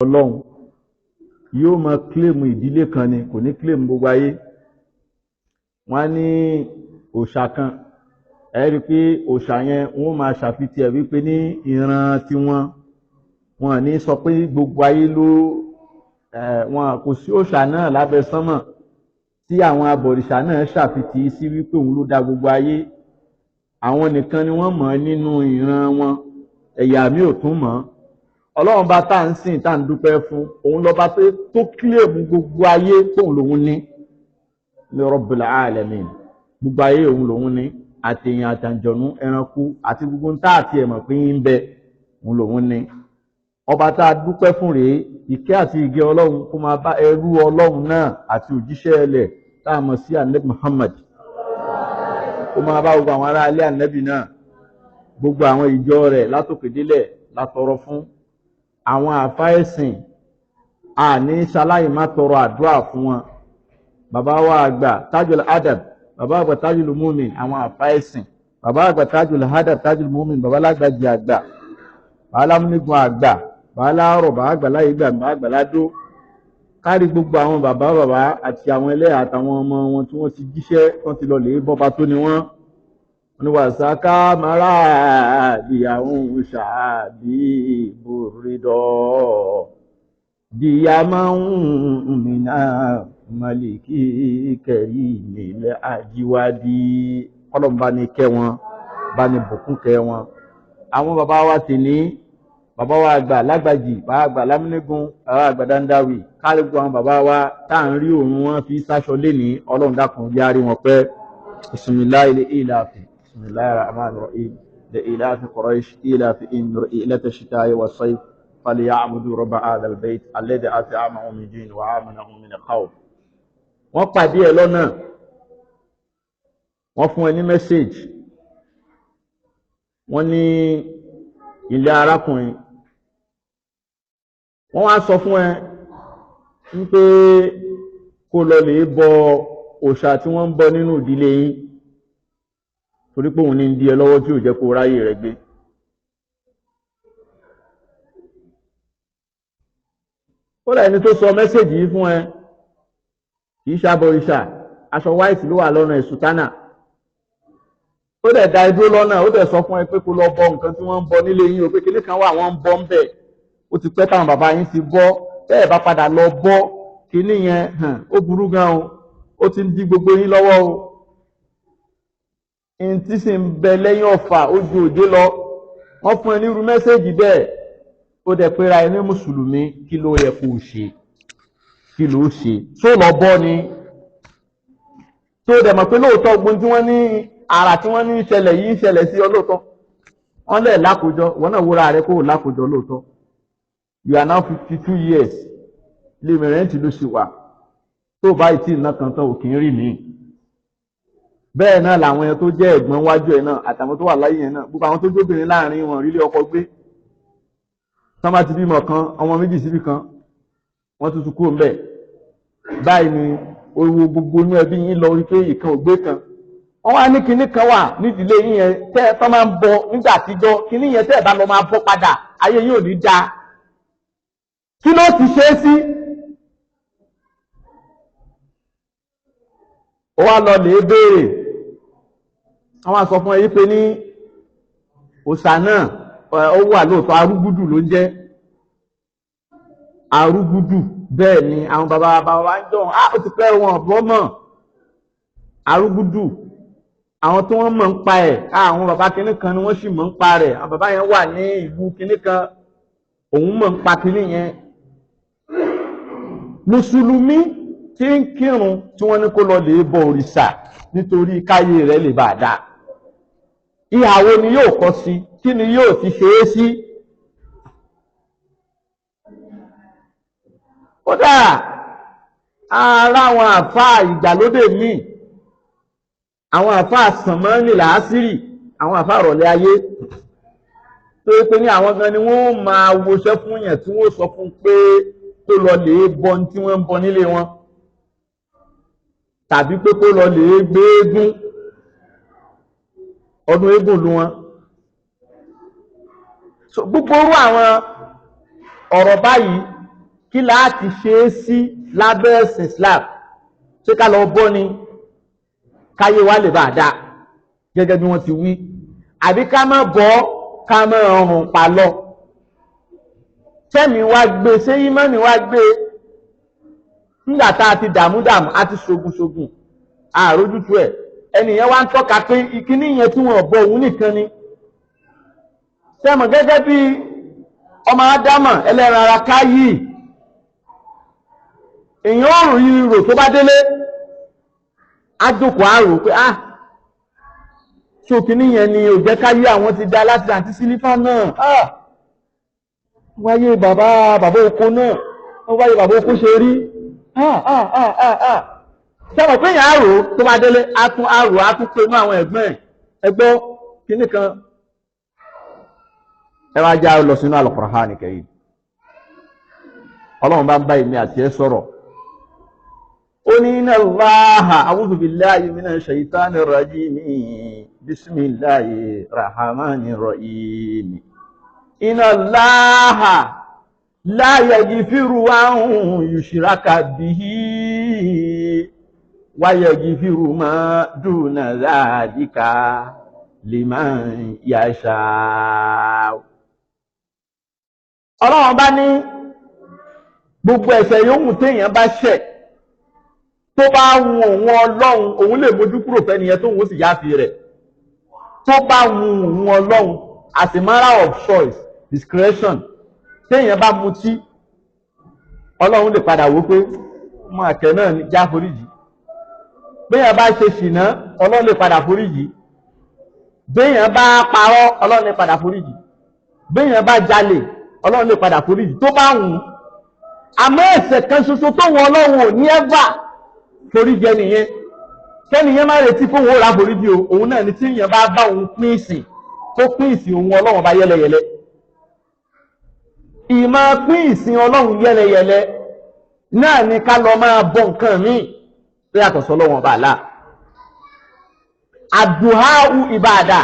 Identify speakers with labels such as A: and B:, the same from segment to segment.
A: Ọlọ́run yóò máa kílèmù ìdílé kan ni, kò ní kílèmù gbogbo ayé. Wọ́n ní òòṣà kan, ẹ rí pé òòṣà yẹn wọ́n máa ṣàfitì ẹ̀ wípé ní ìran tiwọn, wọn ní sọ pé gbogbo ayé ló wọn kò sí òòṣà náà lábẹ́ sánmọ̀ tí àwọn abọ̀rìṣà náà ṣàfitì sí wípé òun ló dá gbogbo ayé. Àwọn nìkan ni wọ́n mọ̀ nínú ìran wọn, ẹ̀yà mi ò tún mọ̀. Ọlọ́run bá tá à ń sìn tá à ń dúpẹ́ fún, òun lọ́ba tó kílèmù gbogbo ayé tóun lòun ní Rabbil Alamin. Gbogbo ayé òun lòun ní, àtèèyàn àtàǹjọ̀nú ẹranko àti gbogbo tá àti ẹ̀mọ̀ pé ń bẹ òun lòun ní. Ọba tá a dúpẹ́ fún rèé, ìkẹ́ àti ìgẹ́ Ọlọ́run kó máa bá ẹrú Ọlọ́run náà àti òjíṣẹ́ ẹlẹ̀ tá a mọ̀ sí Ànábì Muhammad, kó máa bá gbogbo àwọn ará ilé Ànábì náà, gbogbo àwọn ìjọ rẹ̀ látòkè délẹ̀ látọrọ fún. Àwọn àfáà ẹ̀sìn àní ṣaláì má tọrọ àdúrà fún wọn. Bàbá wa àgbà Tajul Adab, bàbá àgbà Tajul Mumin, àwọn àfáà ẹ̀sìn, bàbá àgbà Tajul Adab, Tajul Mumin, bàbá lágbàjì àgbà, bàbá lámúnigun àgbà, bàbá láàrọ̀, bàbá àgbà láyé gbà, bàbá àgbà ládó. Kárí gbogbo àwọn bàbá àti àwọn ẹlẹ́yà àtàwọn ọmọ wọn tí wọ́n ti jíṣẹ́, wọ́n ti lọ lè bọ́ba tó ni wọ́n. Wàsáká mara ìyàwó ṣàbí ìbòrídọ́ díyàmá mìíràn màlìkí kẹrí ilẹ̀ àjíwádí. Ọlọ́run bá ní kẹ́ wọn, bá ní bùkún kẹ́ wọn. Àwọn bàbá wa ti ní bàbá wa àgbà lágbàjì, bàbá àgbà lámúnigun, bàbá àgbà dandawi, kárí gbogbo àwọn bàbá wa tá à ń rí òun wọn fi sáṣọ lénìí. Ọlọ́run dákun járí wọn pẹ́. Bismillahil ilafi. بسم الله الرحمن الرحيم. لإلاف قريش إلافهم رحلة الشتاء والصيف فليعبدوا رب هذا البيت الذي أطعمهم من جوع وآمنهم من خوف. Wọ́n pàdé ẹ̀ lọ́nà, wọ́n fún ẹ ní mẹ́sẹ̀jì, wọ́n ní ilé arákùnrin, wọ́n wá sọ fún ẹ wípé kó lọ lè bọ òòṣà tí wọ́n ń bọ nínú ìdílé yín, torí pé òun ní ń di ẹ lọ́wọ́ tí ò jẹ́ kó ráyè rẹ gbé. Ó dà ẹni tó sọ mẹ́sẹ̀jì yìí fún ẹ kì í ṣàbọ̀rìṣà, aṣọ white ló wà lọ́nà ìsùtánà. Ó dẹ̀ da idó lọ́nà, ó dẹ̀ sọ fún ẹ pé kó lọ bọ nǹkan tí wọ́n ń bọ nílé yín o, pé kinní kan wà wọ́n ń bọ ń bẹ̀. Ó ti pẹ́ táwọn bàbá yín ti bọ́, bẹ́ẹ̀ bá padà lọ bọ́ kinní yẹn ó burú gan o, ó ti ń dí gbogbo yín lọ́wọ́ o. Tí sì ń bẹ lẹ́yìn ọ̀fà ó ju òde lọ. Wọ́n fún ẹ nírú mẹ́sẹ̀jì bẹ́ẹ̀, ó dẹ̀ pera ẹ ní mùsùlùmí, kí ló yẹ kó o ṣe? Kí ló ṣe? Tó lọ bọ́ ni? Tó dẹ̀ mọ̀ pé lóòótọ́ ogun tí wọ́n ní ara tí wọ́n ní ìṣẹ̀lẹ̀ yìí ń ṣẹlẹ̀ sí ọ lóòótọ́. Wọ́n lẹ̀ lákòjọ, wọ́n náà wúra rẹ kó o lákòjọ lóòótọ́. You are now 52 years. Ilé mẹ́rẹ̀ẹ́ntì ló ṣì wà. Tó báyìí tí ìná kan tán ò kì í rì ní. Bẹ́ẹ̀ náà làwọn ẹni tó jẹ́ ẹ̀gbọ́n wájú ẹ̀ náà àtàwọn tó wà láyé ẹ̀ náà, gbogbo àwọn tó jóbìnrin láàrin wọn rí ilé ọkọ gbé. Tán bá ti bímọ kan, ọmọ méjì síbì kan, wọ́n tuntun kúrò ńbẹ̀. Báyìí ni owó gbogbo inú ẹbí yín lọ rí pé ìkan ò gbé kan. Wọ́n wá ní kinní kan wà nídìílé yín yẹn tẹ́ ẹ tán máa ń bọ nígbà àtijọ́, kinní yẹn tẹ́ ẹ bá lọ máa bọ́ padà, ayé yín ò ní dáa. Kí ló ti ṣe é sí? Ó wá lọ lè béèrè. Àwọn sọ fún ẹ pé ní òòṣà náà ó wà lóòótọ́, arúgúdù ló ń jẹ́. Arúgúdù bẹ́ẹ̀ ni àwọn bàbá wa ń jọ ó ti pẹ́ wọn ọ̀bọ mọ̀. Arúgúdù àwọn tí wọ́n mọ̀ ń pa ẹ̀, àwọn bàbá kinní kan ni wọ́n sì mọ̀ ń pa rẹ̀. Àwọn bàbá yẹn wà ní ìlú kinní kan, òun mọ̀ ń pa kinní yẹn. Mùsùlùmí tí ń kírun tí wọ́n ní kó lọ lè bọ òrìṣà nítorí káyé rẹ̀ lè bá dáa. Ìhàwó ni yóò kọ́ sí, kí ni yóò ti ṣe é sí? Kódà ara àwọn àfáà ìgbàlódé míì, àwọn àfáà sànmọ́nì làásìrì, àwọn àfáà rọ̀lẹ́ ayé tó yẹ pé ní àwọn gan ni wọ́n máa woṣẹ́ fún yẹn tí wọ́n sọ fún pé kó lọ lè bọ tí wọ́n ń bọ nílé wọn, tàbí pé kó lọ lè gbé eégún, ọdún eégún lu wọn. Gbogbo orú àwọn ọ̀rọ̀ báyìí kí láti ṣe é sí lábẹ́ ẹ̀sìn Islam ṣé ká lọ bọ́ ni káyé wa lè bá a dá gẹ́gẹ́ bí wọ́n ti wí àbí ká má bọ́ ká má ọrùn pa lọ tẹ́mi wá gbé ṣé ìmánì wá gbé nígbà tá a ti dààmú a ti ṣogun àrójútu ẹ̀ ẹnìyẹn wá ń tọ́ka pé ìkíní yẹn tí wọ́n bọ òun nìkan ni sẹ́mọ̀ gẹ́gẹ́ bí ọmọ ádámà ẹlẹ́ran ara káyì èèyàn ọ̀rùn yìí rò tó bá délé ájókòó àrò pé ṣòkìní yẹn ni ò jẹ́ káyì àwọn ti dá láti àǹtí sílífà náà wáyé bàbá oko náà wọ́n wáyé bàbá oko ṣe rí sẹ́mọ̀ pé èèyàn àrò tó bá délé átún pé mọ́ àwọn ẹgbọ́ kíní kan ẹ wá já lọ sínú Al-Qur'an Karim ọlọ́run bá ń bá èmi àti ẹ sọ̀rọ̀ ó ní inna Allaha a'udhu billahi minash shaitani rajim bismillahir rahmanir rahim inna Allaha la yaghfiru an yushraka bihi wa yaghfiru ma duna dhalika liman yasha. Ọlọ́run bá ní gbogbo ẹ̀ṣẹ̀ yòówù téèyàn bá ṣẹ̀ tó bá wù òun Ọlọ́run òun lè mójú kúrò fẹ́niyẹn tó wọ́n sì yáfi rẹ̀ tó bá wù òun Ọlọ́run as a matter of choice discretion téèyàn bá mutí Ọlọ́run lè padà wò pé ọmọ àkẹ́ náà ní já foríjì béèyàn bá ṣe ṣìnà Ọlọ́run lè padà foríjì béèyàn bá parọ́ Ọlọ́run lè padà foríjì béèyàn bá jalè Ọlọ́run lè padà foríjì tó bá wù ú àmọ́ ẹ̀ṣẹ̀ kan ṣoṣo tó wọn Ọlọ́run ò ní ẹ́fà foríjì ẹnìyẹn kẹ́nìyẹn má retí fún òun ra foríjì o òun náà ni tí èèyàn bá bá òun pín ìsìn tó pín ìsìn òun Ọlọ́run bá yẹ́lẹyẹ̀lẹ ìmọ̀ pín ìsìn Ọlọ́run yẹ́lẹyẹ̀lẹ náà ni ká lọ máa bọ nǹkan míì tó yàtọ̀ sọ́lọ́run ọba àlá àdùháù ìbàdà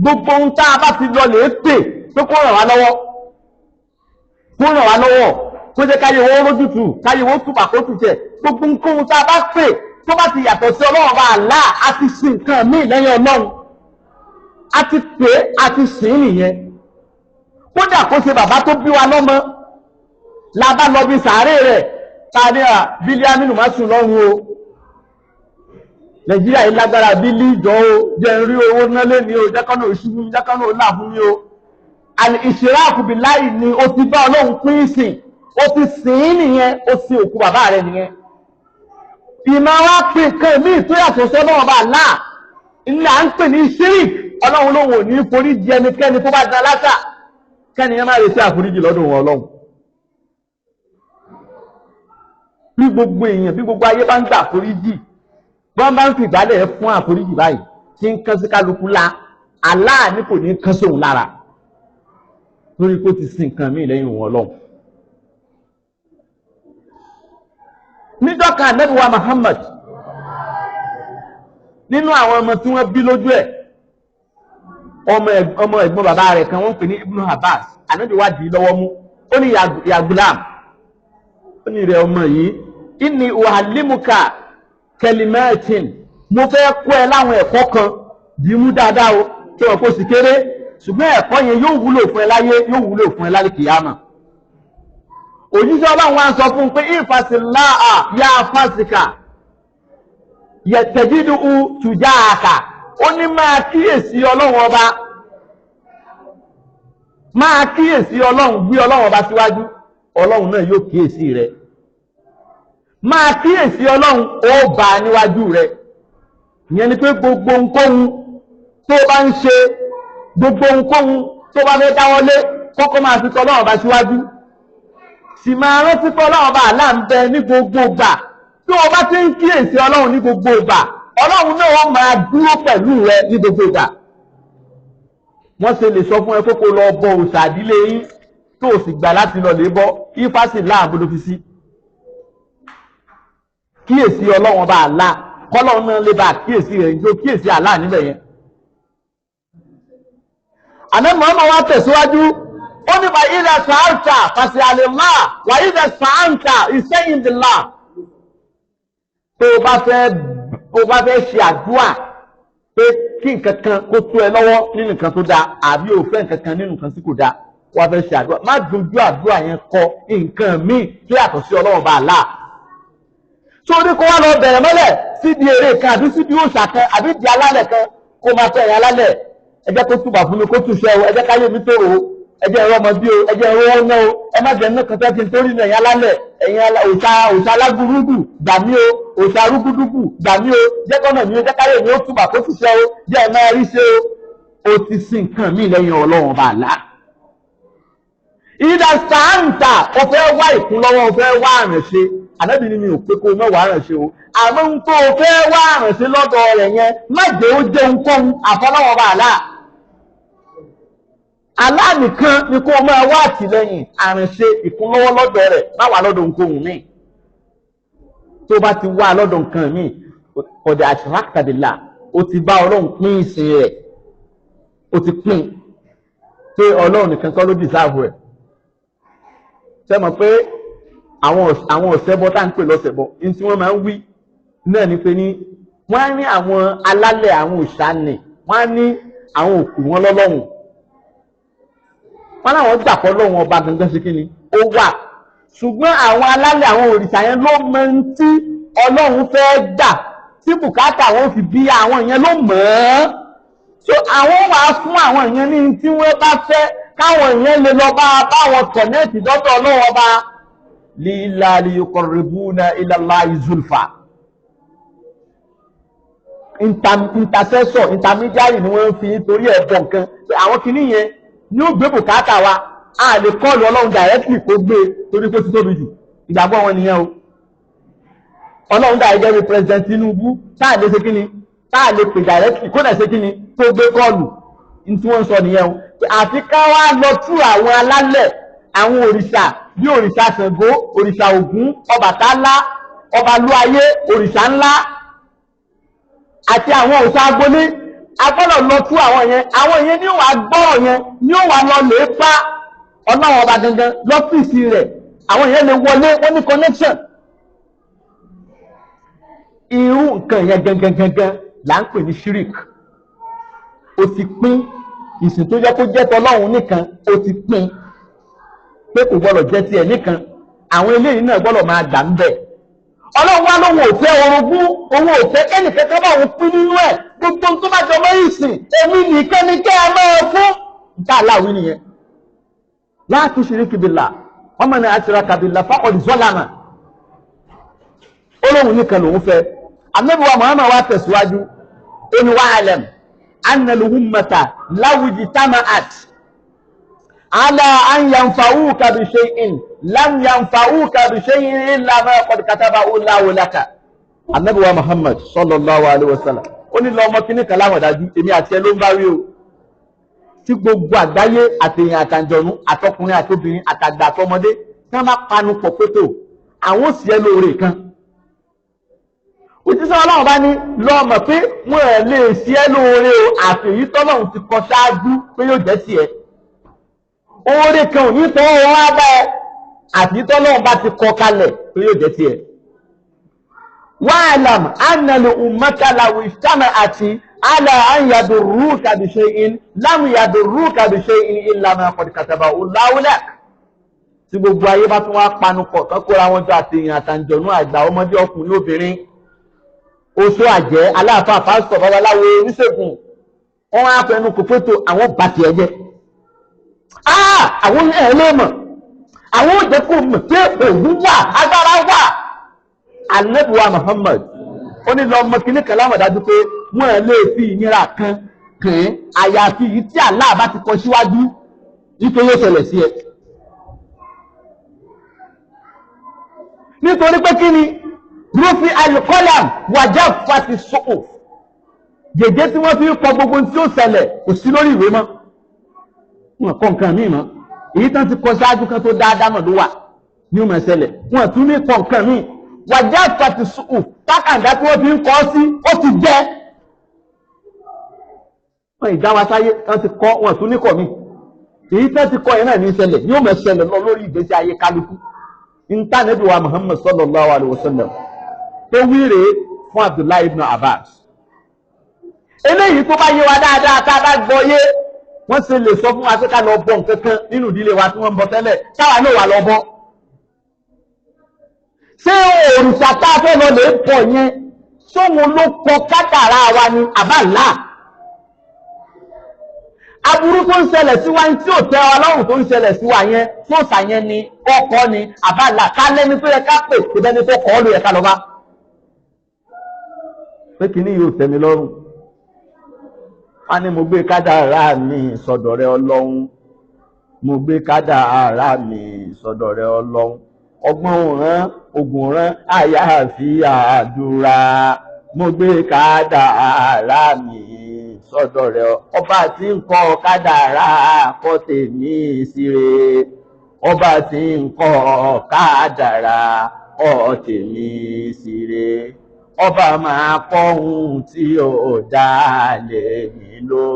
A: gbogbo ohun tá a bá ti lọ lè pè tó kó ràn wá lọ́wọ́ kó jẹ́ káyé wọ́n rójútù káyé wọ́n túbà kó tù jẹ́ gbogbo nǹkan tá a bá pè tó bá ti yàtọ̀ sí Ọlọ́run bá àlá a ti sin nǹkan míì lẹ́yìn Ọlọ́run a ti pè é a ti sìn nìyẹn kódà kó ṣe bàbá tó bí wa lọ́mọ la bá lọ bí sàárè rẹ̀ ta ní bílíọ̀nù má sùn lọ́rùn o Nàìjíríà yìí lágbára bílí ìjọ o jẹ́ ń rí owó ná lé ní o jákànnà òṣùwù jákànnà òlà fún mi o al-ishraku billahi ni o ti bá Ọlọ́run pín ìsìn o ti sìn nìyẹn o sin òkú bàbá rẹ̀ nìyẹn ìmọ̀ wá pè kan míì tó yàtọ̀ sí Ọlọ́run bá là ilé à ń pè ní shirik Ọlọ́run lòun ò ní foríjì ẹnikẹ́ni tó bá dá látà kẹ́niyàn má retí àforíjì lọ́dọ̀ wọn Ọlọ́run bí gbogbo èèyàn bí gbogbo ayé bá ń gbà àforíjì bọ́n bá ń fi ìgbálẹ̀ fún àforíjì báyìí tí ń kán sí kálukú la Allah ní kò ní kán sóhun lára lórí kó ti sin nǹkan míì lẹ́yìn òun Ọlọ́run. níjọ́ kan Ànábì wa Muhammad nínú àwọn ọmọ tí wọ́n bí lójú ẹ̀ ọmọ ẹ̀gbọ́n bàbá rẹ̀ kan wọ́n pè ní Ibn Abbas Ànábì wa dì í lọ́wọ́ mú ó ní ya gulam ó ní rẹ̀ ọmọ yìí inni uhallimuka kẹlìmẹ́ẹ̀tìn mo fẹ́ kọ́ ẹ láwọn ẹ̀kọ́ kan dì í mú dáadáa o tí wọ́n kó sì kéré ṣùgbọ́n ẹ̀kọ́ yẹn yóò wúlò fún ẹ láyé yóò wúlò fún ẹ lálẹ́ kìyàmà òjíṣẹ́ Ọlọ́run wá ń sọ fún un pé ìfàsíláà yá fásíkà yẹ̀tẹ̀jídù tùjáàkà ó ní máa kíyèsí Ọlọ́run ọba máa kíyèsí Ọlọ́run gbé Ọlọ́run ọba síwájú Ọlọ́run náà yóò kíyèsí rẹ máa kíyèsí Ọlọ́run ó bá níwájú rẹ ìyẹn ni pé gbogbo ohunkóhun tó bá ń ṣe gbogbo ohunkóhun tó bá fẹ́ dáwọ́lé kọ́kọ́ máa fi tọ́ Ọlọ́run ọba síwájú sì máa rántí pé Ọlọ́run ọba àlá ń bẹ ní gbogbo ìgbà tí wọ́n bá ti ń kíyèsí Ọlọ́run ní gbogbo ìgbà Ọlọ́run náà wọ́n máa dúró pẹ̀lú rẹ ní gbogbo ìgbà wọ́n ṣe lè sọ fún ẹ pé kó lọ bọ òòṣà ìdílé yín tó o sì gbà láti lọ lè bọ ifá sì láàbò ló fi sí kíyèsí Ọlọ́run ọba àlá kọ́lọ́run náà lè bá kíyèsí rẹ̀ níjó kíyèsí àlá níbẹ̀ yẹn. Ànábì Muhammad wá tẹ̀síwájú ó ní wà ilẹ̀ sàáńtà fàṣẹ̀lélá wà ilẹ̀ sàáńtà ìsẹ́yìn dìlá. tó o bá fẹ́ ṣe àdúrà pé kí nǹkan kan kó tó ẹ lọ́wọ́ nínú nǹkan tó dáa àbí o fẹ́ nǹkan kan nínú nǹkan tí kò dáa wà fẹ́ ṣe àdúrà má dojú àdúrà yẹn kọ nǹkan míì tó yàtọ̀ sí Ọlọ́run bá Allah. tó ní kó wá lọ bẹ̀rẹ̀ mọ́lẹ̀ síbi eré kan àbí síbi òòṣà kan àbí di alálẹ̀ kan kó máa fẹ́ ẹ̀yà alálẹ̀ ẹ jẹ́ kó túbà fún mi kó túṣẹ́ o ẹ jẹ́ káyé mi tòrò o ẹ jẹ́ ẹ̀rọ ọmọ bí o ẹ jẹ́ ẹ̀rọ owó náà o ẹ má jẹ́ náà kan tẹ́ fi torí náà ẹ̀yà alálẹ̀ ẹ̀yìn òòṣà alágúrúgù gbà mí o òòṣà arúgúdúgù gbà mí o jẹ́ kọ́nà mi o jẹ́ káyé mi ó túbà kó túṣẹ́ o jẹ́ ẹ̀ máa rí ṣe o ti sin nǹkan mí lẹ́yìn Ọlọ́run bá Allah. ìdá sáńtà o fẹ́ wá ìkúnlọ́wọ́ o fẹ́ wá àrànṣe ànábì ni mi ò pé kó o mẹ́wàá àrànṣe o àmọ́ ń tó o fẹ́ wá àrànṣe lọ́dọ̀ rẹ̀ yẹn má jẹ́ ó jẹ́ ohunkóhun àfọlọ́wọ́ bá Allah. Allah nìkan ni kó o máa wá àtìlẹ́yìn àrànṣe ìkúnlọ́wọ́ lọ́dọ̀ rẹ̀ má wà lọ́dọ̀ ohunkóhun míì. tó bá ti wá lọ́dọ̀ nǹkan míì ọ̀dẹ̀ àṣìrákàdìlà o ti bá Ọlọ́run pín ìsìn rẹ̀ o ti pín pé Ọlọ́run nìkan kọ́ ló dìsáàbù ẹ̀. ṣé mọ̀ pé àwọn ọ̀sẹ̀bọ tá à ń pè lọ́sẹ̀bọ ní tí wọ́n máa ń wí náà ni pé ní wọ́n á ní àwọn alálẹ̀ àwọn òṣàánì wọ́n á ní àwọn òkú wọn lọ́lọ́run wọ́n láwọn gbà pọ̀ lọ́wọ́n ọba gangan sí kíni ó wà ṣùgbọ́n àwọn alálẹ̀ àwọn òrìṣà yẹn ló mọ ń tí Ọlọ́run fẹ́ gbà tí bùkátà wọn fi bí àwọn yẹn ló mọ̀ ọ́n so àwọn wàá fún àwọn yẹn ní tí wọ́n bá fẹ́ káwọn yẹn lè lọ bá wọn kọ̀nẹ́ẹ̀tì dọ́dọ̀ Ọlọ́run ọba lílá liyuqarribuna ila Allahi zulfa. Intercessor intermediary ni wọ́n fi torí ẹ̀bọ̀ nǹkan pé àwọn kìíní yẹn ni ó gbé bùkátà wa a lè kọ́ọ̀lù Ọlọ́run directly kó gbé torí pé ó ti tóbi jù ìgbàgbọ́ wọn nìyẹn o. Ọlọ́run dà gẹ́gẹ́ bí President Tinubu táà lè ṣe kíni táà lè pè directly kó dẹ̀ ṣe kíni tó gbé kọ́ọ̀lù ní tí wọ́n sọ nìyẹn o. àfi ká wá lọ tú àwọn alálẹ̀ àwọn òrìṣà bí òrìṣà Ṣàngó òrìṣà Ògún Ọbàtálá Ọbalúayé òrìṣà ńlá àti àwọn òrìṣà agbolé agbọ́dọ̀ lọ tú àwọn yẹn ní wàá gbọ́rọ̀ yẹn ní wàá lọ lè bá Ọlọ́run ọba gangan lọ́fíìsì rẹ̀ àwọn yẹn lè wọlé wọ́n ní connection. irú nǹkan yẹn gangan là ń pè ní shirik. o ti pín ìsìn tó yẹ kó jẹ́ tọ́lọ́run nìkan o ti pín pé kò gbọ́dọ̀ jẹ́ tiẹ̀ nìkan àwọn eléyìí náà gbọ́dọ̀ máa gbà ń bẹ̀. Ọlọ́run wá lóhun ò fẹ́ orogún òun ò fẹ́ kẹ́nìkan ká bá òun pín nínú ẹ̀ gbogbo tó bá jọ mọ́ ìsìn èmi nìkan ni kẹ́ ẹ máa fún nǹkan aláwí nìyẹn. La tushriku billah wa man ashraka billahi faqad zalama. Ọlọ́run nìkan lòun fẹ́. Ànábì wa Muhammad wá tẹ̀síwájú ó ní wa'lam anna al-ummata law ijtama'at ala an yanfa'uka bi shay'in lam yanfa'uka bi shay'in illa ma qad katabahu Allahu laka. Ànábì wa Muhammad sallallahu alaihi wasallam ó ní lọ mọ̀ kíní kan láwọn dájú èmi àti ẹ ló ń bá wí o. Tí gbogbo àgbáyé àtèyàn àtàǹjọ̀nú àtọkùnrin àtobìnrin àtàgbà àtọmọdé tí wọ́n bá panu pọ̀ pétò àwọn òsì ẹ lóore kan. Òjíṣẹ́ Ọlọ́run bá ní lọ́mọ̀ pé wọ́n ẹ̀ lè ṣe ẹ́ lóore o àfèyí tọ́lọ́run ti kọ ṣáájú pé yóò jẹ́ tiẹ̀. Oore kan ò ní tọ́wọ́ wọn á bá ẹ àti tọ́lọ́run bá ti kọ kalẹ̀ pé yóò jẹ́ tiẹ̀. Wa'lam anna al-ummata law ijtama'at ala an yadurruka bi shay'in lam yadurruka bi shay'in illa ma qad katabahu Allahu lak. Tí gbogbo ayé bá tún wá panu pọ̀ kọ́kọ́ra wọn jọ àtèyàn àtàǹjọ̀nú àgbà ọmọdé ọkùnrin obìnrin oṣù àjẹ́ aláàfáà pásítọ̀ babaláwo oníṣègùn wọn á fẹnu kò fótó àwọn bàtì ẹ̀jẹ̀ àwọn ẹlẹ́mọ̀ àwọn òjẹ́ kò mọ̀ pé òun wà agbára wà. Ànábì wa Muhammad ó ní lọ́mọ kìíní kan láwọn dájú pé wọ́n ẹ̀ lè fi ìnira kan kàn án àyàfi yìí tí Allah bá ti kọ síwájú nítorí ó ṣẹlẹ̀ sí ẹ. Nítorí pé kí ni rufi al-qalam wa jaffati as-suhuf gègé tí wọ́n fi ń kọ gbogbo tí ó ṣẹlẹ̀ kò sí lórí ìwé mọ́ wọn kọ nǹkan míì mọ́ èyí tán ti kọ ṣáájú kan tó dáadáa mọ̀ ló wà ní ó máa ṣẹlẹ̀ wọn tún ní kọ nǹkan míì wa jaffati as-suhuf tákàndá tí wọ́n fi ń kọ sí ó ti jẹ́ wọn ìdá wa sáyé tán ti kọ wọn tún ní kọ míì èyí tẹ́ ti kọ́ yẹn náà ní ṣẹlẹ̀ yóò mọ̀ ṣẹlẹ̀ lọ lórí ìgbésí ayé kálukú ìntánẹ́bì wa Muhammad sallallahu alaihi wasallam tó wíre fún Abdullahi ibn Abbas. Eléyìí tó bá yé wa dáadáa tá a bá gbọ́ yé wọ́n ṣe lè sọ fún wa pé ká lọ bọ nǹkan kan nínú ìdílé wa tí wọ́n ń bọ tẹ́lẹ̀ táwa náà wà lọ bọ. Ṣé òrìṣà tá a fẹ́ lọ lè pọ̀ yẹn sóhun ló kọ kádàrá wa ni àbálà? Aburú tó ń ṣẹlẹ̀ sí wa tí ò tẹ́ wa lọ́rùn tó ń ṣẹlẹ̀ sí wa yẹn tó sà yẹn ni ọkọ ni àbálà ká lẹ́ni tó yẹ ká pè tó bẹ́ni tó kọ́ ọ́ ló yẹ ká lọ bá. Pé kìíní yóò tẹ́ mi lọ́rùn. Wọ́n ní mo gbé kádàrá mi sọ́dọ̀ rẹ Ọlọ́run. Mo gbé kádàrá mi sọ́dọ̀ rẹ Ọlọ́run. Ọgbọ́n òràn ogun òràn àyàfi àdúrà. Mo gbé kádàrá mi sọ́dọ̀ rẹ ọba tí ń kọ kádàrá kọ́ tèmi síre. Ọba tí ń kọ kádàrá kọ́ tèmi síre. Ọba máa kọ́ ohun tí ó dá lé mi ló.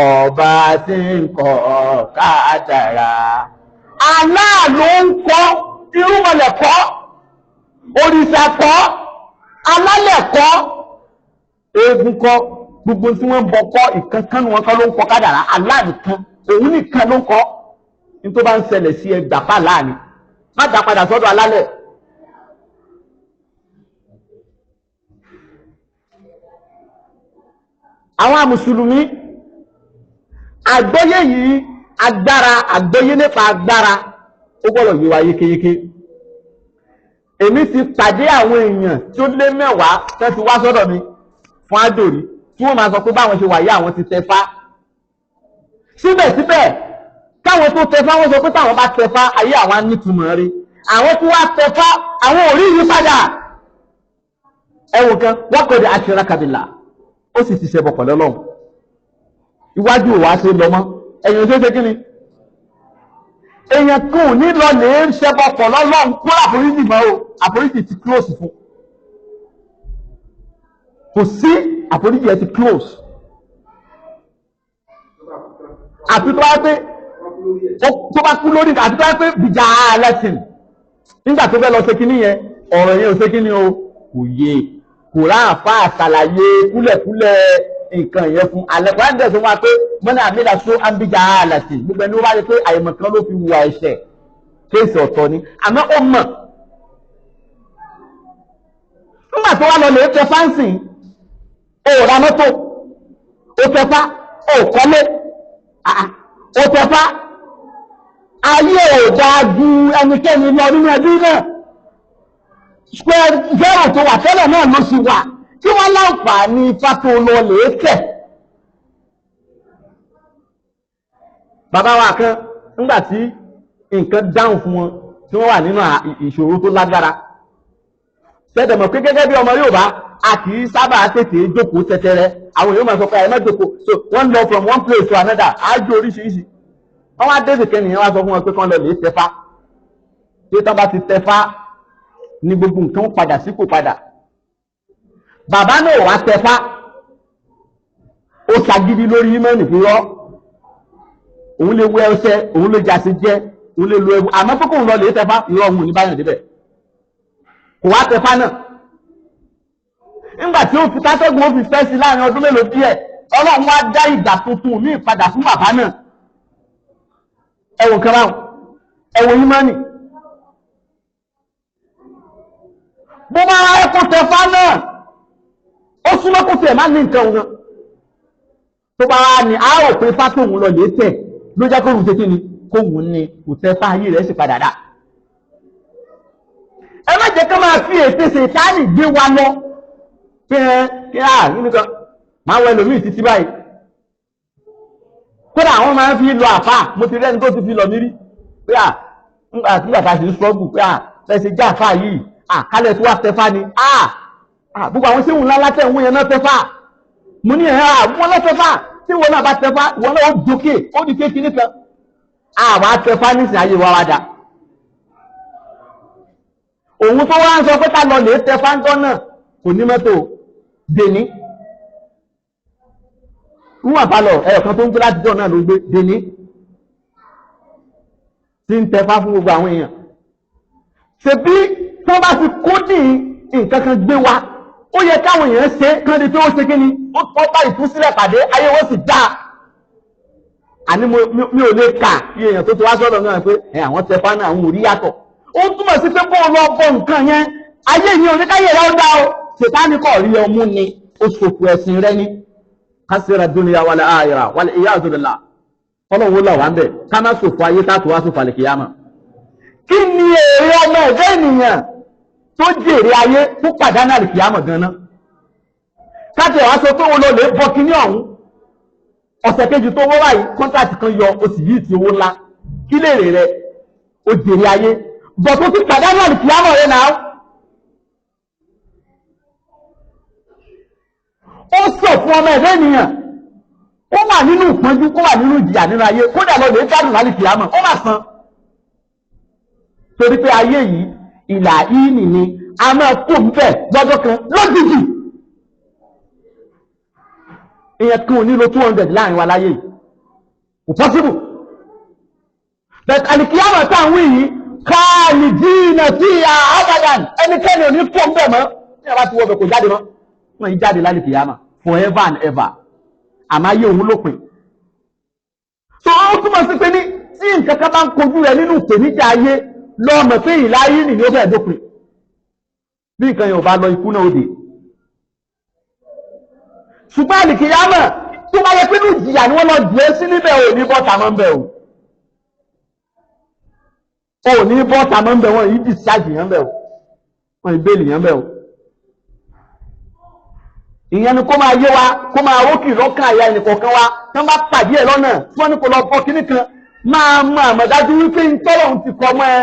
A: Ọba tí ń kọ kádàrá. Allah ló ń kọ́, irúmọlẹ̀ kọ́, òrìṣà kọ́, alálẹ̀ kọ́, eégún kọ́, gbogbo tí wọ́n ń bọ kọ́ ìkankan wọn kọ́ ló ń kọ kádàrá. Allah nìkan, òun nìkan ló ń kọ́. Ní tó bá ń ṣẹlẹ̀ sí ẹgbà pa láàrin, má dá padà sọ́dọ̀ alálẹ̀. Àwọn mùsùlùmí àgbọ́yé yìí agbára àgbọ́yé nípa agbára ó gbọ́dọ̀ yé wa yékéyéké. Èmi ti pàdé àwọn èèyàn tí ó lé 10 tẹ́ ti wá sọ́dọ̀ mi fún àdòrí tí wọ́n máa sọ pé báwọn ṣe wà yí àwọn ti tẹfá. Síbẹ̀síbẹ̀ káwọn tó tẹfá wọ́n sọ pé táwọn bá tẹfá ayé àwọn á nítumọ̀ rí. Àwọn tí wá tẹfá àwọn ò rí yí padà. Ẹwù kan wọ́n kọ́ di ashraka billah. Ó sì ti ṣẹbọ pẹ̀lú Ọlọ́run. Iwájú òwá ṣe lọ mọ́ ẹ̀yìn ṣe kí ni èèyàn kan ò ní lọ lè ṣẹbọ pẹ̀lú Ọlọ́run kó àforíjì mọ́ o àforíjì ti close fún kò sí àforíjì ẹ ti close àti tó bá pé kú lórí àti tó bá pé bìjà lẹ́sìn nígbà tó fẹ́ lọ ṣe kí ni yẹn ọ̀rọ̀ yẹn ò ṣe kí ni o kò yé kò ráàfà àṣàlàyé kúlẹ̀kúlẹ̀ nǹkan yẹn fún alẹ́kọ̀ọ́ ẹ̀dẹ̀ tó wá pé mọ́nà àmìlà só àmbíjà àlàsì gbogbo ẹni ó bá rí pé àìmọ̀kan ló fi wùwà ẹ̀ṣẹ̀ kéèsì ọ̀tọ̀ ni àmọ́ ó mọ̀ nígbà tó wá lọ lè tẹ fáǹsì ó ra mọ́tò ó tẹfá ó kọ́lé ó tẹfá ayé ò dáa ju ẹnikẹ́ni lọ nínú ẹbí náà square zero tó wà tẹ́lẹ̀ náà ló sì wà tí wọ́n láǹfààní ifá tó lọ lè tẹ̀. Bàbá wa kan nígbà tí nǹkan dáhùn fún wọn tí wọ́n wà nínú ìṣòro tó lágbára. Ṣẹ́dẹ̀mọ̀ pé gẹ́gẹ́ bí ọmọ Yorùbá a kì í sábà tètè jókòó tẹ́tẹ́rẹ́ àwọn èèyàn máa sọ pé àyè má jókòó so wọ́n lọ from one place to another ájò oríṣiríṣi. Wọ́n wá dé ìkẹ́ni yẹn wá sọ fún wọn pé kán lọ lè tẹfá. Tí tán bá ti tẹfá ní gbogbo nǹkan padà sípò padà. Bàbá náà wá tẹfá ó ṣàgídí lórí ìmọ̀nì fi rọ́ òun lè wẹ ọṣẹ òun lè jàsí jẹ òun lè lo ẹwu àmọ́ pé kóun lọ lè tẹfá irọ́ òun ní báyọ̀ débẹ̀ kò wá tẹfá náà nígbà tí ó fi kátẹ́gùn ó fi fẹ́ sí láàrin ọdún mélòó díẹ̀ Ọlọ́run wá dá ìgbà tuntun ní ìpadà fún bàbá náà ẹwọ kan báwọn ẹwọ ìmọ̀nì bó bá wá kó tẹfá náà ó súnmọ́ kó tiẹ̀ má ní nǹkan òun tó bá wá ní àárò pé fátòun lọ lè tẹ̀ ló jẹ́ kóhun ṣe kí ni kóhun ní kò tẹ́ fáyé rẹ̀ sì padà dà. Ẹ má jẹ́ ká máa fi ètè Ṣẹ̀tánì gbé wa lọ pé kí á nínú kan máa wọ ẹlòmíì títí báyìí. Kódà àwọn máa ń fi lọ àfà mo ti rẹ́ni tó ti fi lọ mí rí pé nígbà tí bàtà sì ń sọ́ọ̀bù pé fẹsẹ̀ já àfà yìí kálẹ̀ tó wà tẹ́fà ni gbogbo àwọn ṣéwù ńlá látẹ̀ ń wọ́n yẹn náà tẹ́fà mo ní wọ́n lọ́ tẹ́fà tí wọ́n náà bá tẹ́fà wọ́n náà ó dókè ó di kékeré kan àwọn atẹ́fà nísìn ayé wa wá dá òun tó wá ń sọ pé ká lọ lè tẹ́fà ń tọ́ náà kò ní mọ́tò dèní wọ́n àbálọ̀ ẹ̀yọ̀ kan tó ń gbé láti jọ náà ló gbé dèní tí ń tẹfá fún gbogbo àwọn èèyàn ṣebí tó bá ti kó ní nǹkan kan gbé wa ó yẹ káwọn èèyàn ṣe kán di pé ó ṣe kí ni ó bá ìtúsílẹ̀ pàdé ayé wọ́n sì dáa àní mi ò lè kà iye èèyàn tó ti wá sọ́dọ̀ náà pé àwọn tẹfá náà àwọn ò rí yàtọ̀ ó túmọ̀ sí pé bó lọ bọ nǹkan yẹn ayé yìí oníkáyè rẹ ó dá o ṣètánì kọ̀ rí ọmú ni ó ṣòfò ẹ̀sìn rẹ ní kásìrà dúnìyà wal àkhírà wal iyāzu billah ọlọ́run là wà ń bẹ̀ ká má ṣòfò ayé tá a tó wá ṣòfò àlìkìyámà. kí ni èrè ọmọ ẹ̀dá ènìyàn tó jèrè ayé tó pàdánù àlìkìyámà gan-an káàtì wá sọ pé wọn lọ lè bọ kíní ọ̀hún ọ̀sẹ̀ kejì tó wọ́ wáyé kọ́ńtàtì kan yọ o sì yí ti owó ńlá kí lèrè rẹ o jèrè ayé bọ̀ tó ti pàdánù àlìkìyámà rẹ náà. ó sọ fún ọmọ ẹ̀dá ènìyàn ó wà nínú ìpọ́njú ó wà nínú ìjìyà nínú ayé kódà lọ lè gbádùn lálìkìyámà ó mà san torí pé ayé yìí ìlà ìní ni a máa kó ń bẹ̀ lọ́jọ́ kan lójijì ìyẹn kan ò nílò 200 láàrin wa láyé yìí kò possible but àlìkìyámà táwọn yìí khalidina fiha abadan ẹnikẹ́ni ò ní kó ń bẹ̀ mọ́ ní àbá ti wọ́ bẹ̀ kò jáde mọ́ wọ́n yìí jáde lálìkìyámà forever and ever àmọ́ ayé òun lópin so ó túmọ̀ sí pé ní tí nǹkan kan bá ń kojú rẹ nínú ìpèníjà ayé lọ́mọ̀ pé ìláyé nìyí ó fẹ́ dópin bí nǹkan yẹn ò bá lọ ikú náà ó dé ṣùgbọ́n àlìkìyámà tó bá yẹ pé ní ìjìyà ni wọ́n lọ jẹ́ sí níbẹ̀ ò ní bọ́ta mọ́ ń bẹ̀ ò ní bọ́ta mọ́ ń bẹ̀ wọ́n yìí discharge yẹn bẹ̀ ò wọ́n yìí bẹ́ẹ̀lì yẹn bẹ̀ ò ìyẹn ni kó máa yé wa kó máa rókì lọ́kàn àyà ẹnìkọ̀ọ̀kan wa tí wọ́n bá pàdé ẹ̀ lọ́nà tí wọ́n ní kó lọ bọ́ kínní kan máa mọ àmọ̀dájú wípé ń tọ́lọ́run ti kọ́ mọ́ ẹ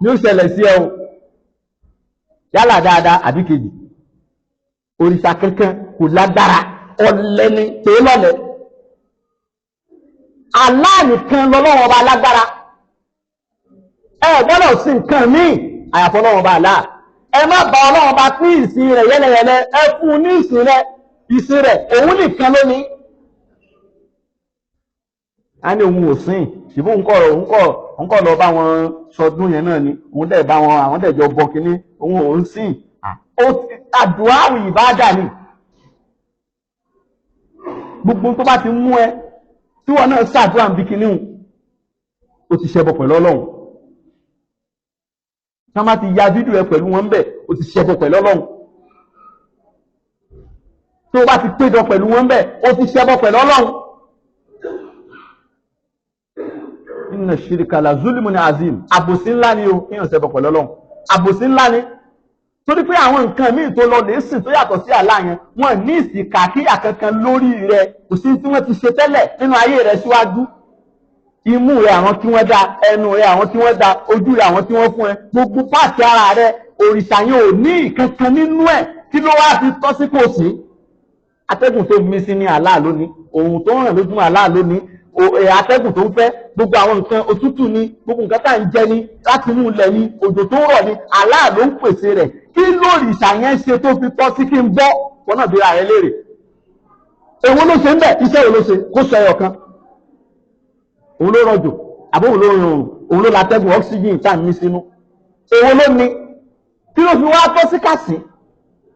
A: ní ó ṣẹlẹ̀ sí ẹ o yálà dáadáa àbí kejì òrìṣà kankan kò lágbára ọ̀lẹ́ni tó lọ́lẹ̀ Allah nìkan lọ́lọ́wọ́ ọba lágbára ẹ gbọ́dọ̀ sí nǹkan míì àyàfọ́ lọ́wọ́ ọba Allah ẹ má bá ọlọ́run bá pín ìsìn rẹ̀ yẹ́lẹ̀yẹ́lẹ́ ẹ fún ní ìsìn rẹ̀ òun nìkan lónìí a ní òun ò sìn ṣùgbọ́n òun kọ́ lọ bá wọn sọdún yẹn náà ni òun dẹ̀ bá wọn àwọn dẹ̀ jọ bọ kínní òun ò ń sìn àdúrà ìbádà ni gbogbo tó bá ti mú ẹ tí wọn náà ṣàdúrà ń bí kínní ó ti ṣẹbọ pẹ̀lú ọlọ́run tí wọ́n bá ti ya fídíò ẹ pẹ̀lú wọn bẹ̀ ó ti ṣẹbọ pẹ̀lú ọlọ́run tó bá ti péjọ pẹ̀lú wọn bẹ̀ ó ti ṣẹbọ pẹ̀lú ọlọ́run. inna shirka la zulmun azim àbòsí ńlá ni o kíyàn ṣẹbọ pẹ̀lú ọlọ́run àbòsí ńlá ni torí pé àwọn nǹkan míì tó lọ lè sìn tó yàtọ̀ sí Allah yẹn wọn ní ìsìnkà kíyà kankan lórí rẹ kò sí tí wọ́n ti ṣe tẹ́lẹ̀ nínú ayé rẹ síwájú imú rẹ àwọn tí wọ́n dá ẹnu rẹ àwọn tí wọ́n dá ojú rẹ àwọn tí wọ́n fún ẹ gbogbo pàtì ara rẹ òrìṣà yẹn ò ní ìkankan nínú ẹ kí ló wá fi tọ́ sí kò sí atẹ́gùn tó mí sí ní Allah lónìí òun tó ràn lójú Allah lónìí atẹ́gùn tó ń fẹ́ gbogbo àwọn nǹkan òtútù ni gbogbo nǹkan tá à ń jẹ ni láti inú ilẹ̀ ni òjò tó ń rọ̀ ni Allah ló ń pèsè rẹ̀ kí lóòrìṣà yẹn ṣe tó fi tọ́ sí kí n bọ́ wọn náà bí ra rẹ léèrè èwo ló ṣe ń bẹ̀ iṣẹ́ wo ló ṣe kó sọ ẹyọ kan òun ló rọ̀jò àbó òun ló rọrùn òun ló látẹ́gùn oxygen tá à ń mí sínú èwo ló ní kí ló fi wá tọ́ sí kàsí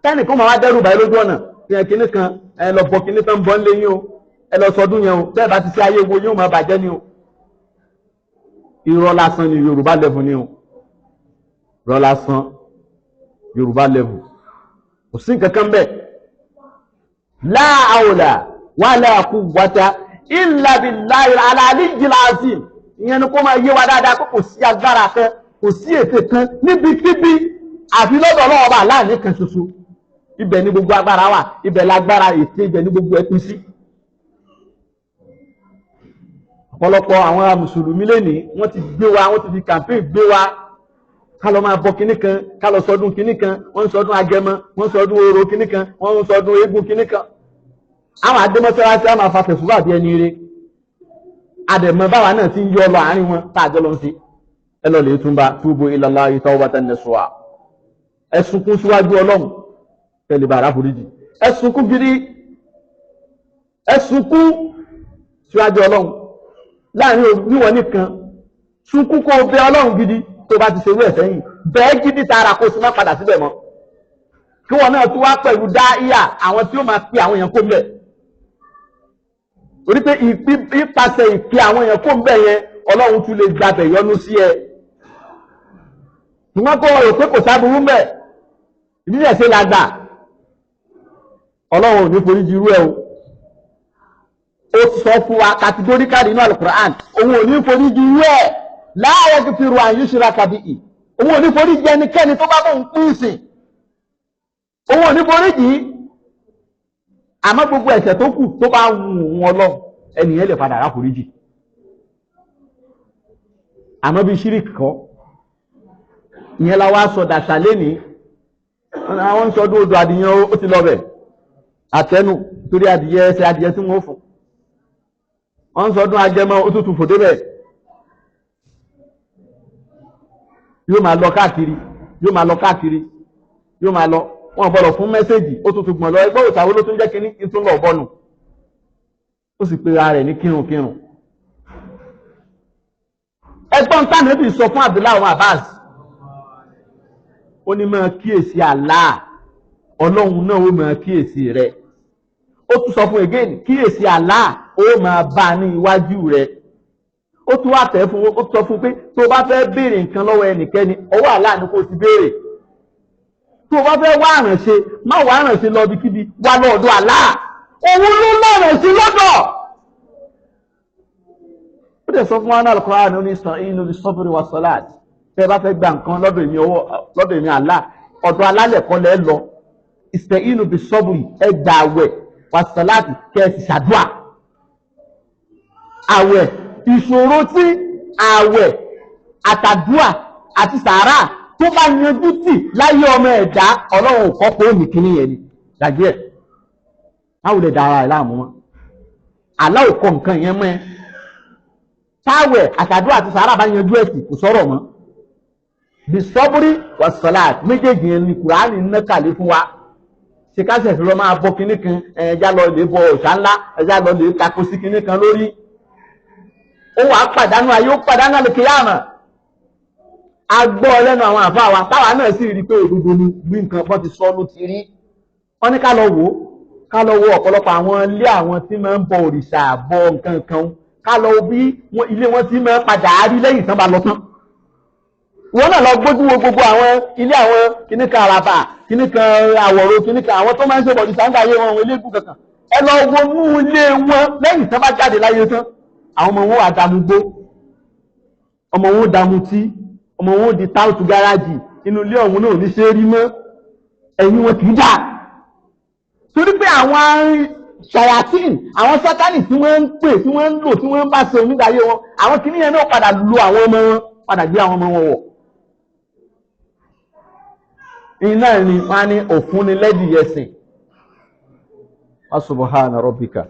A: kẹ́nìkan máa wá dẹ́rù báyìí lójú ọ̀nà ìyẹn kinní kan ẹ lọ bọ kinní kan bọ́ ń lé yín o ẹ lọ sọdún yẹn o bẹ́ẹ̀ bá ti ṣe ayé wo yóò máa bàjẹ́ ni o irọ́ lásán ni Yorùbá level ni o irọ́ lásán Yorùbá level kò sí nǹkan kan bẹ́ẹ̀ la hawla wala quwwata illa billahi al-aliyyil azim ìyẹn ni kó máa yé wa dáadáa kó kò sí agbára kan kò sí ète kan níbikíbi àfi lọ́dọ̀ Ọlọ́run Ọba Allah nìkan ṣoṣo ibẹ̀ ni gbogbo agbára wà ibẹ̀ lágbára ète ibẹ̀ ni gbogbo ẹ̀pin sí. ọ̀pọ̀lọpọ̀ àwọn mùsùlùmí lénìí wọ́n ti gbé wa wọ́n ti fi campaign gbé wa ká lọ máa bọ kinní kan ká lọ sọdún kinní kan wọ́n ń sọdún agẹmọ wọ́n ń sọdún orò kinní kan wọ́n ń sọdún eégún kinní kan àwọn adémọ́sálásí á máa fa tẹ̀sùbà bí ẹni eré àdẹ̀mọ́ báwa náà ti ń yọ lọ àárín wọn tá àjọ lọ sí ẹ lọ lè túnba túbú ilallahi tawbatan nasuha ẹ sunkún síwájú Ọlọ́run tẹ̀lé bàrà foríjì ẹ sunkún gidi ẹ sunkún síwájú Ọlọ́run láàrin níwọ̀n nìkan sunkún kó bẹ Ọlọ́run gidi tó bá ti ṣerú ẹ̀ sẹ́yìn bẹ́ẹ̀ gidi tààrà kó sì má padà síbẹ̀ mọ́ kí wọn náà tún wá pẹ̀lú dáíyà àwọn tí ó máa pe àwọn èèyàn kó ń bẹ̀ torí pé ìpasẹ̀ ìpe àwọn èèyàn kó ń bẹ̀ yẹn Ọlọ́run tún lè gbàbẹ̀ yọ́nú sí ẹ ṣùgbọ́n kó rò pé kò sábúrú mbẹ̀ ìdílé ṣe la gbà Ọlọ́run ò ní forí jirú ẹ o ó sọ fún wa kàtígóríkàlì inú Al-Qur'an òun ò ní forí jirú ẹ la yaghfiru an yushraka bihi òun ò ní forí jì ẹnikẹ́ni tó bá bóun pín ìsìn òun ò ní forí jì àmọ́ gbogbo ẹ̀ṣẹ̀ tó kù tó bá wù wọn lọ ẹnìyẹn lè padà rà forí jì àmọ́ bí ṣíríkì kọ́ ìyẹn la wá sọ dàṣà lẹ́ni àwọn ń sọdún odò adìyàn ó ti lọ bẹ̀ àtẹnu torí adìyẹ ẹsẹ̀ adìyẹ tí wọ́n fún wọ́n ń sọdún ajẹmọ́ ó tútù fòdé bẹ̀ yóò máa lọ káàkiri yóò máa lọ káàkiri yóò máa lọ wọn bọ̀rọ̀ fún mẹ́sẹ̀gì ó tútù gbọ̀n lọ ẹgbẹ́ òṣàwó ló tún jẹ́ kínní ìtún lọ bọ́nu ó sì pe ara rẹ̀ ní kírunkírun ẹgbọ́n tánàbì sọ fún Abdullahi Abbas ó ní máa kíyèsí Allah Ọlọ́run náà ó máa kíyèsí rẹ̀ ó tún sọ fún again kíyèsí Allah ó máa bá ní iwájú rẹ̀ ó tún wá tẹ̀ fún ó sọ fún pé tó bá fẹ́ béèrè nǹkan lọ́wọ́ ẹnikẹ́ni ọwọ́ Allah ni kò ti béèrè tó bá fẹ́ wá àrànṣe má wá àrànṣe lọ bí kíbi wá lọ́dọ̀ Allah òun ló lọ́rànṣe lọ́dọ̀ ó dẹ̀ sọ fún wa náà Al-Qur'an ní ista'inu bis-sabri was-salat tẹ́ bá fẹ́ gba nǹkan lọ́dọ̀ èmi Allah ọ̀dọ̀ alálẹ̀kọ́ lẹ́ lọ ista'inu bis-sabri ẹ gba àwẹ̀ was-salat kẹ́ẹ̀sì ṣàdúà àwẹ̀ ìṣòro tí àwẹ̀ àtàdúà àti sàárà tó bá yanjú tì láyé ọmọ ẹ̀dá Ọlọ́run kọ́ pé òmì kìíní yẹn ni dàgbé ẹ̀ báwo lè dára ẹ̀ láàmú wọn Allah ò kọ nǹkan yẹn mọ́ ẹ táwẹ̀ àtàdúà àti sàárà bá yanjú ẹ̀sìn kò sọ̀rọ̀ mọ́ bisọ́búrí wàsálàt méjèèjì yẹn ni Kùránì ń nàkàlẹ́ fún wa ṣe káṣẹ̀ fi lọ máa bọ kinní kan ẹja lọ lè bọ òòṣà ńlá ẹja lọ lè tako sí kinní kan lórí ó wàá pàdánù ayé ó pàdánù àlùkìyámà a gbọ́ lẹ́nu àwọn àfáà wa táwa náà sì rí i pé òdodo ni bí nǹkan bọ́n ti sọ ló ti rí wọ́n ní ká lọ wo ọ̀pọ̀lọpọ̀ àwọn ilé àwọn tí máa ń bọ òrìṣà bọ nǹkan kan ká lọ bí ilé wọn ti máa padà rí lẹ́yìn tán bá lọ tán wọ́n náà lọ gbójú wo gbogbo àwọn ilé àwọn kìnnìkan àràbà kìnnìkan àwọ̀rọ̀ kìnnìkan àwọn tó máa ń ṣe bọ̀dì sáńgà ayé wọn eléégún kankan ẹ lọ wo nú ilé wọn lẹ́yìn tán bá jáde láyé tán àwọn ọmọ wọn àdàmúgbó ọmọ wọn dàmútí ọmọ wọn di táùtù gáràjì inú ilé ọ̀hún náà ní ṣe rí mọ́ ẹ̀yìn wọn kì í dà torí pé àwọn ṣayatin àwọn sátánì tí wọ́n ń pè tí wọ́n ń lò tí wọ́n ń bá ṣe onídàáyé wọn àwọn kìnnìyàn náà padà lo àwọn ọmọ wọn padà gbé àwọn ọmọ wọn wọ̀ iná ni wọ́n á ní òfun ni lẹ́dìí ẹ̀sìn. Subhana rabbika.